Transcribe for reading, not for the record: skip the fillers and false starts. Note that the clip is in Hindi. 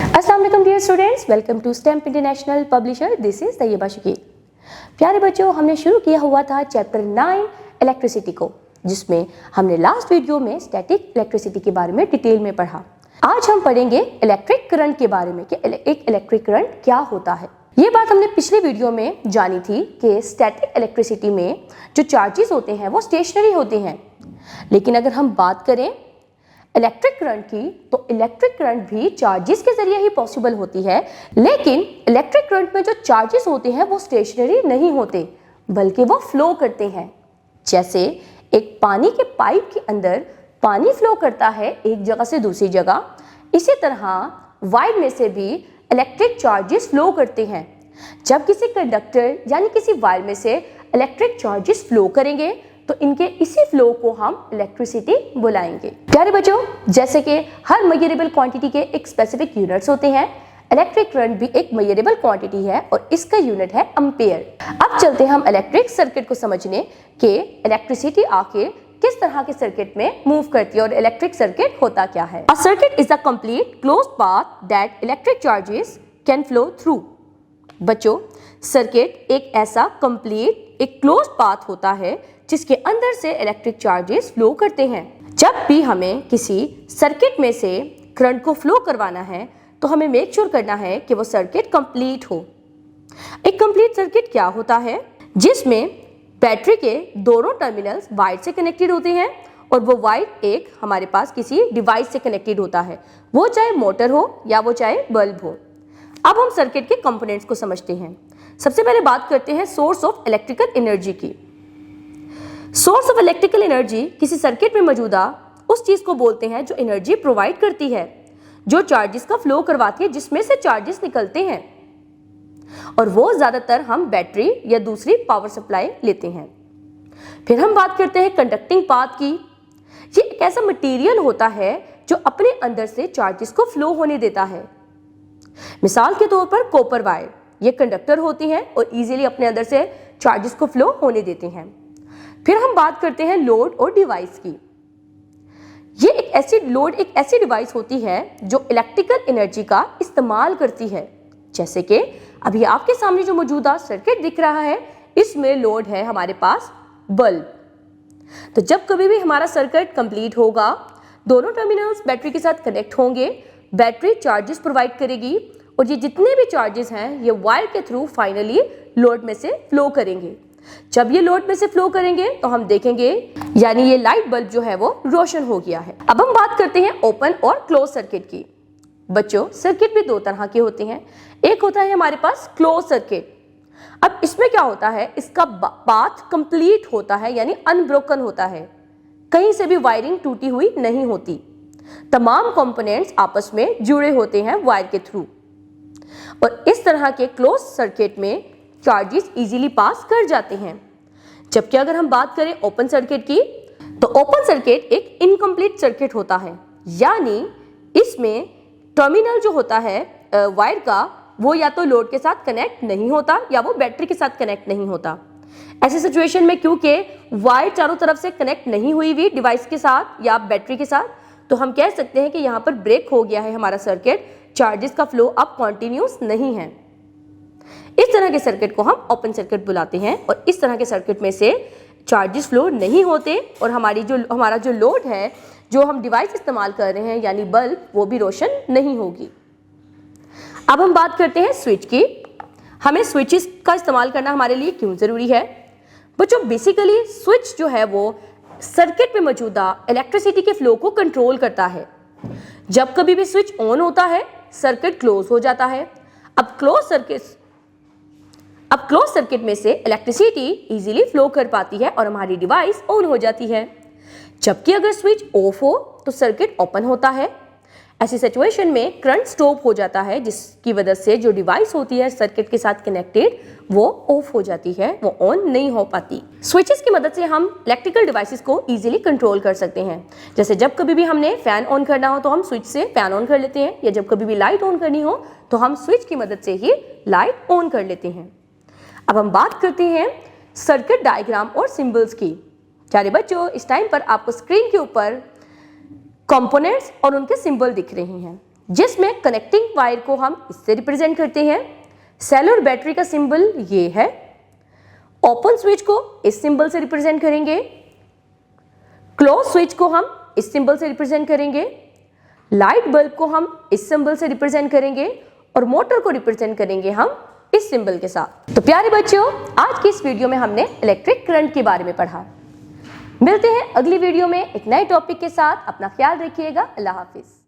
अस्सलाम वालेकुम dear students, welcome to stamp international publisher. This is Taiba Shakeel. प्यारे बच्चों, हमने शुरू किया हुआ था चैप्टर 9 इलेक्ट्रिसिटी को, जिसमें हमने लास्ट वीडियो में स्टैटिक इलेक्ट्रिसिटी के बारे में डिटेल में पढ़ा। आज हम पढ़ेंगे इलेक्ट्रिक करंट के बारे में कि एक इलेक्ट्रिक करंट क्या होता है। ये बात हमने पिछली वीडियो में जानी थी कि स्टैटिक इलेक्ट्रिसिटी में जो चार्जेस होते हैं वो स्टेशनरी होते हैं, लेकिन अगर हम बात करें इलेक्ट्रिक करंट की तो इलेक्ट्रिक करंट भी चार्जेस के जरिए ही पॉसिबल होती है। लेकिन इलेक्ट्रिक करंट में जो चार्जेस होते हैं वो स्टेशनरी नहीं होते, बल्कि वो फ्लो करते हैं। जैसे एक पानी के पाइप के अंदर पानी फ्लो करता है एक जगह से दूसरी जगह, इसी तरह वायर में से भी इलेक्ट्रिक चार्जेस फ्लो करते हैं। जब किसी कंडक्टर यानी किसी वायर में से इलेक्ट्रिक चार्जेस फ्लो करेंगे तो इनके इसी फ्लो को हम इलेक्ट्रिसिटी बुलाएंगे। प्यारे बच्चों, जैसे कि हर मेजरेबल क्वांटिटी के एक स्पेसिफिक यूनिट्स होते हैं, इलेक्ट्रिक करंट भी एक मेजरेबल क्वांटिटी है और इसका यूनिट है एम्पेयर। अब चलते हैं हम इलेक्ट्रिक सर्किट को समझने कि इलेक्ट्रिसिटी आके किस तरह के सर्किट में मूव करती है और इलेक्ट्रिक सर्किट होता क्या है। A circuit is a complete closed path that electric charges can flow through. बच्चों, सर्किट एक ऐसा कंप्लीट एक क्लोज्ड पाथ होता है जिसके अंदर से इलेक्ट्रिक चार्जेस फ्लो करते हैं। जब भी हमें किसी सर्किट में से करंट को फ्लो करवाना है तो हमें मेक श्योर करना है कि वो सर्किट कंप्लीट हो। एक कंप्लीट सर्किट क्या होता है? जिसमें बैटरी के दोनों टर्मिनल्स वायर से कनेक्टेड होते हैं और वो वायर एक हमारे पास किसी डिवाइस से कनेक्टेड होता है, वो चाहे मोटर हो या वो चाहे बल्ब हो। अब हम सर्किट के कंपोनेंट्स को समझते हैं। सबसे पहले बात करते हैं सोर्स ऑफ इलेक्ट्रिकल एनर्जी की। सोर्स ऑफ इलेक्ट्रिकल एनर्जी किसी सर्किट में मौजूदा उस चीज को बोलते हैं जो एनर्जी प्रोवाइड करती है, जो चार्जेस का फ्लो करवाती है, जिसमें से चार्जेस निकलते हैं, और वो ज्यादातर हम बैटरी या दूसरी पावर सप्लाई लेते हैं। फिर हम बात करते हैं कंडक्टिंग पाथ की। ये एक ऐसा मटेरियल होता है जो अपने अंदर से चार्जेस को फ्लो होने देता है। मिसाल के तौर पर कॉपर वायर, ये कंडक्टर होती हैं और इजीली अपने अंदर से चार्जेस को फ्लो होने देते हैं। फिर हम बात करते हैं लोड और डिवाइस की। ये एक ऐसी डिवाइस होती है जो इलेक्ट्रिकल एनर्जी का इस्तेमाल करती है। जैसे कि अभी आपके सामने जो मौजूदा सर्किट दिख रहा है, इसमें लोड है हमारे पास बल्ब। तो जब कभी भी हमारा सर्किट कंप्लीट होगा, दोनों टर्मिनल्स बैटरी के साथ कनेक्ट होंगे, बैटरी चार्जेस प्रोवाइड करेगी और ये जितने भी चार्जेस हैं ये वायर के थ्रू फाइनली लोड में से फ्लो करेंगे। जब ये लोड में से फ्लो करेंगे तो हम देखेंगे यानी ये लाइट बल्ब जो है वो रोशन हो गया है। अब हम बात करते हैं ओपन और क्लोज सर्किट की। बच्चों, सर्किट भी दो तरह के होते हैं। एक होता है हमारे पास क्लोज सर्किट। अब इसमें क्या होता है, इसका पाथ कंप्लीट होता है यानी अनब्रोकन होता है, कहीं से भी वायरिंग टूटी हुई नहीं होती, तमाम कंपोनेंट्स आपस में जुड़े होते हैं वायर के थ्रू, और इस तरह के क्लोज सर्किट में चार्जेस इजीली पास कर जाते हैं। जबकि अगर हम बात करें ओपन सर्किट की, तो ओपन सर्किट एक इनकम्प्लीट सर्किट होता है, यानी इसमें टर्मिनल जो होता है वायर का, वो या तो लोड के साथ कनेक्ट नहीं होता या वो बैटरी के साथ कनेक्ट नहीं होता। ऐसी सिचुएशन में क्योंकि वायर चारों तरफ से कनेक्ट नहीं हुई हुई डिवाइस के साथ या बैटरी के साथ, तो हम कह सकते हैं कि यहाँ पर ब्रेक हो गया है हमारा सर्किट, चार्जेस का फ्लो अब कॉन्टिन्यूस नहीं है। इस तरह के सर्किट को हम ओपन सर्किट बुलाते हैं और इस तरह के सर्किट में से चार्जेस फ्लो नहीं होते और हमारा जो लोड है, जो हम डिवाइस इस्तेमाल कर रहे हैं यानी बल्ब, वो भी रोशन नहीं होगी। अब हम बात करते हैं स्विच की। हमें स्विचेस का इस्तेमाल करना हमारे लिए क्यों जरूरी है? बच्चों, बेसिकली स्विच जो है वो सर्किट में मौजूदा इलेक्ट्रिसिटी के फ्लो को कंट्रोल करता है। जब कभी भी स्विच ऑन होता है, सर्किट क्लोज हो जाता है। अब क्लोज सर्किट में से इलेक्ट्रिसिटी इजीली फ्लो कर पाती है और हमारी डिवाइस ऑन हो जाती है। जबकि अगर स्विच ऑफ हो तो सर्किट ओपन होता है। ऐसी सिचुएशन में करंट स्टॉप हो जाता है, जिसकी वजह से जो डिवाइस होती है सर्किट के साथ कनेक्टेड, वो ऑफ हो जाती है, वो ऑन नहीं हो पाती। स्विचेस की मदद से हम इलेक्ट्रिकल डिवाइसेस को इजीली कंट्रोल कर सकते हैं। जैसे जब कभी भी हमने फैन ऑन करना हो तो हम स्विच से फैन ऑन कर लेते हैं, या जब कभी भी लाइट ऑन करनी हो तो हम स्विच की मदद से ही लाइट ऑन कर लेते हैं। अब हम बात करते हैं सर्किट डायग्राम और सिंबल्स की। प्यारे बच्चों, इस टाइम पर आपको स्क्रीन के ऊपर कंपोनेंट्स और उनके सिंबल दिख रहे हैं। जिसमें कनेक्टिंग वायर को हम इससे रिप्रेजेंट करते हैं। सेल और बैटरी का सिंबल ये है। ओपन स्विच को इस सिंबल से रिप्रेजेंट करेंगे। क्लोज स्विच को हम इस सिंबल से रिप्रेजेंट करेंगे। लाइट बल्ब को हम इस सिंबल से रिप्रेजेंट करेंगे और मोटर को रिप्रेजेंट करेंगे हम इस सिंबल के साथ। तो प्यारे बच्चों, आज की इस वीडियो में हमने इलेक्ट्रिक करंट के बारे में पढ़ा। मिलते हैं अगली वीडियो में एक नए टॉपिक के साथ। अपना ख्याल रखिएगा। अल्लाह हाफिज।